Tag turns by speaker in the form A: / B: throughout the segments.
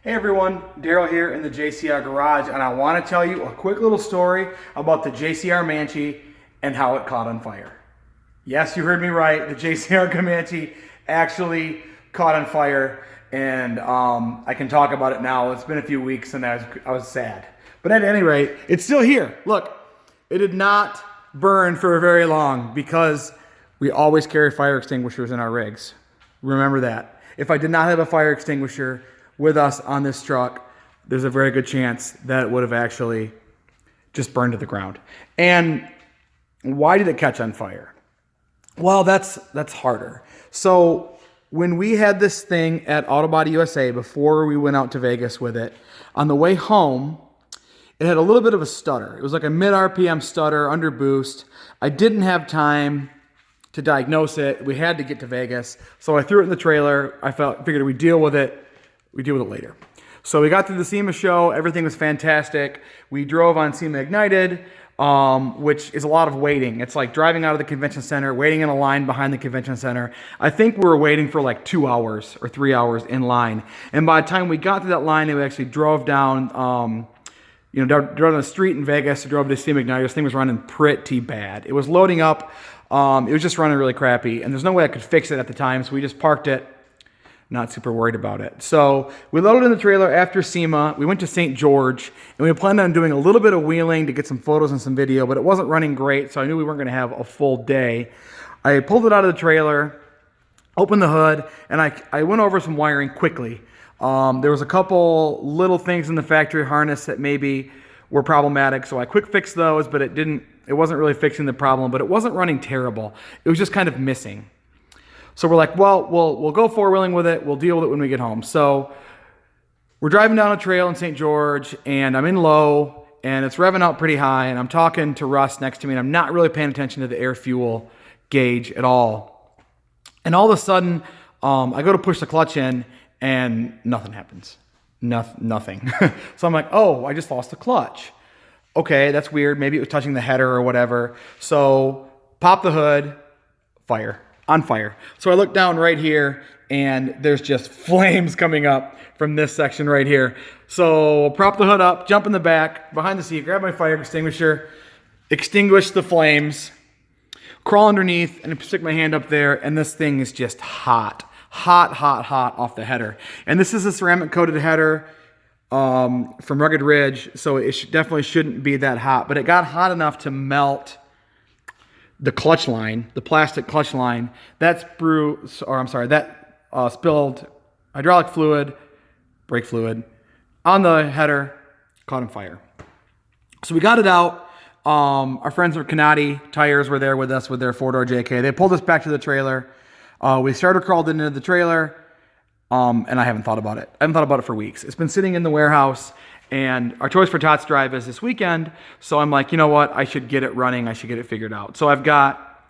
A: Hey everyone, Daryl here in the JCR garage, and I want to tell you a quick little story about the JCRManche and how it caught on fire. Yes, you heard me right. The JCRManche actually caught on fire, and I can talk about it now. It's been a few weeks, and I was sad. But at any rate, it's still here. Look, it did not burn for very long because we always carry fire extinguishers in our rigs. Remember that. If I did not have a fire extinguisher with us on this truck, there's a very good chance that it would have actually just burned to the ground. And why did it catch on fire? Well, that's harder. So when we had this thing at Auto Body USA before we went out to Vegas with it, on the way home, it had a little bit of a stutter. It was like a mid RPM stutter under boost. I didn't have time to diagnose it. We had to get to Vegas. So I threw it in the trailer. Figured we'd deal with it. We deal with it later. So we got through the SEMA show. Everything was fantastic. We drove on SEMA Ignited, which is a lot of waiting. It's like driving out of the convention center, waiting in a line behind the convention center. I think we were waiting for like 2 hours or 3 hours in line. And by the time we got to that line, we actually drove down, drove down the street in Vegas, drove to SEMA Ignited. This thing was running pretty bad. It was loading up. It was just running really crappy. And there's no way I could fix it at the time, so we just parked it. Not super worried about it. So we loaded in the trailer after SEMA. We went to St. George, and we planned on doing a little bit of wheeling to get some photos and some video, but it wasn't running great, so I knew we weren't gonna have a full day. I pulled it out of the trailer, opened the hood, and I went over some wiring quickly. There was a couple little things in the factory harness that maybe were problematic, so I quick fixed those, but it wasn't really fixing the problem, but it wasn't running terrible. It was just kind of missing. So we're like, well, we'll go four-wheeling with it. We'll deal with it when we get home. So we're driving down a trail in St. George, and I'm in low, and it's revving out pretty high, and I'm talking to Russ next to me, and I'm not really paying attention to the air-fuel gauge at all. And all of a sudden, I go to push the clutch in, and nothing happens. Nothing. So I'm like, oh, I just lost the clutch. Okay, that's weird. Maybe it was touching the header or whatever. So pop the hood, fire. On fire. So I look down right here, and there's just flames coming up from this section right here. So prop the hood up, jump in the back, behind the seat, grab my fire extinguisher, extinguish the flames, crawl underneath, and stick my hand up there, and this thing is just hot off the header. And this is a ceramic coated header from Rugged Ridge, so it definitely shouldn't be that hot, but it got hot enough to melt the clutch line, the plastic clutch line. That spilled hydraulic fluid, brake fluid on the header, caught on fire. So we got it out. Our friends at Canati Tires were there with us with their 4-door JK. They pulled us back to the trailer. We starter crawled into the trailer, and I haven't thought about it. I haven't thought about it for weeks. It's been sitting in the warehouse, and our Toys for Tots drive is this weekend. So I'm like, you know what? I should get it running. I should get it figured out. So I've got,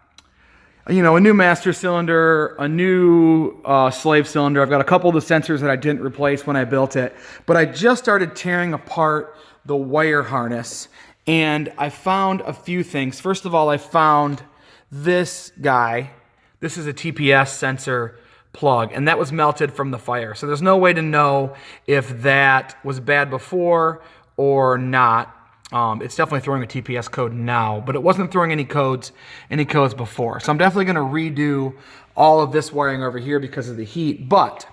A: a new master cylinder, a new slave cylinder. I've got a couple of the sensors that I didn't replace when I built it. But I just started tearing apart the wire harness, and I found a few things. First of all, I found this guy. This is a TPS sensor plug, and that was melted from the fire. So there's no way to know if that was bad before or not. It's definitely throwing a TPS code now, but it wasn't throwing any codes before. So I'm definitely going to redo all of this wiring over here because of the heat. But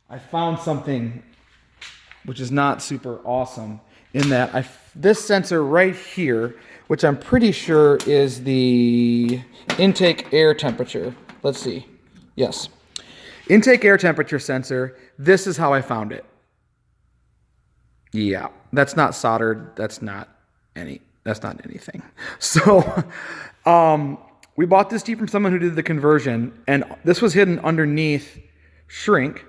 A: I found something which is not super awesome in that this sensor right here, which I'm pretty sure is the intake air temperature. Let's see. Yes. Intake air temperature sensor. This is how I found it. Yeah, that's not soldered. That's not anything. So, we bought this Jeep from someone who did the conversion, and this was hidden underneath shrink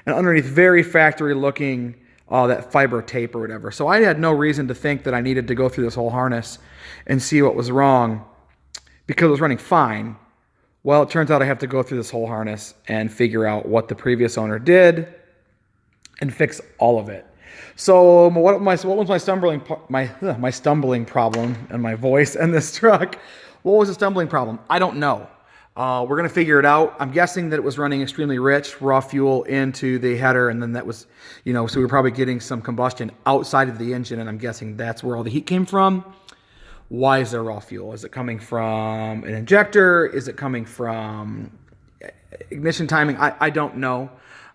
A: and underneath very factory looking that fiber tape or whatever. So I had no reason to think that I needed to go through this whole harness and see what was wrong because it was running fine. Well, it turns out I have to go through this whole harness and figure out what the previous owner did and fix all of it. So what was my stumbling problem and my voice and this truck? What was the stumbling problem? I don't know. We're going to figure it out. I'm guessing that it was running extremely rich raw fuel into the header, and then that was, so we were probably getting some combustion outside of the engine, and I'm guessing that's where all the heat came from. Why is there raw fuel? Is it coming from an injector? Is it coming from ignition timing? I don't know.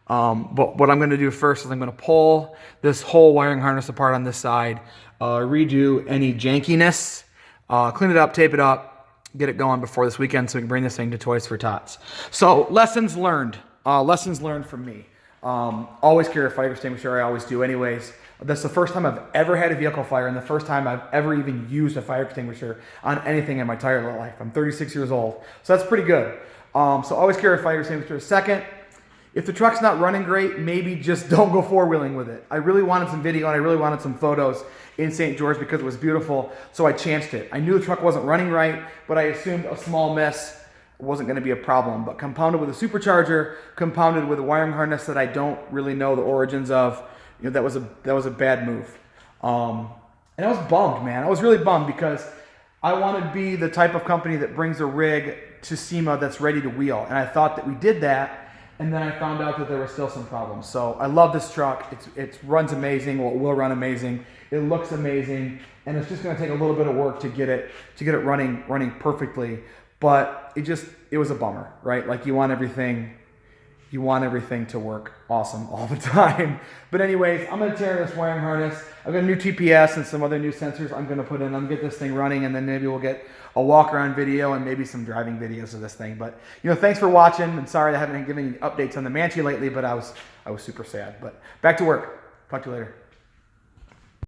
A: But what I'm going to do first is I'm going to pull this whole wiring harness apart on this side, redo any jankiness, clean it up, tape it up, get it going before this weekend so we can bring this thing to Toys for Tots. So lessons learned from me. Always carry a fire extinguisher. I always do anyways. That's the first time I've ever had a vehicle fire and the first time I've ever even used a fire extinguisher on anything in my entire life. I'm 36 years old, so that's pretty good. So always carry a fire extinguisher. Second, if the truck's not running great, maybe just don't go four-wheeling with it. I really wanted some video and I really wanted some photos in St. George because it was beautiful, so I chanced it. I knew the truck wasn't running right, but I assumed a small miss wasn't going to be a problem. But compounded with a supercharger, compounded with a wiring harness that I don't really know the origins of, that was a bad move. And I was bummed, man. I was really bummed because I want to be the type of company that brings a rig to SEMA that's ready to wheel, and I thought that we did that. And then I found out that there were still some problems. So I love this truck. It runs amazing. Well, it will run amazing. It looks amazing, and it's just going to take a little bit of work to get it running perfectly. But it was a bummer, right? Like you want everything to work awesome all the time. But anyways, I'm going to tear this wiring harness. I've got a new TPS and some other new sensors I'm going to put in. I'm going to get this thing running, and then maybe we'll get a walk around video and maybe some driving videos of this thing. But thanks for watching, and sorry I haven't been giving you updates on the Manche lately, but I was super sad. But back to work. Talk to you later.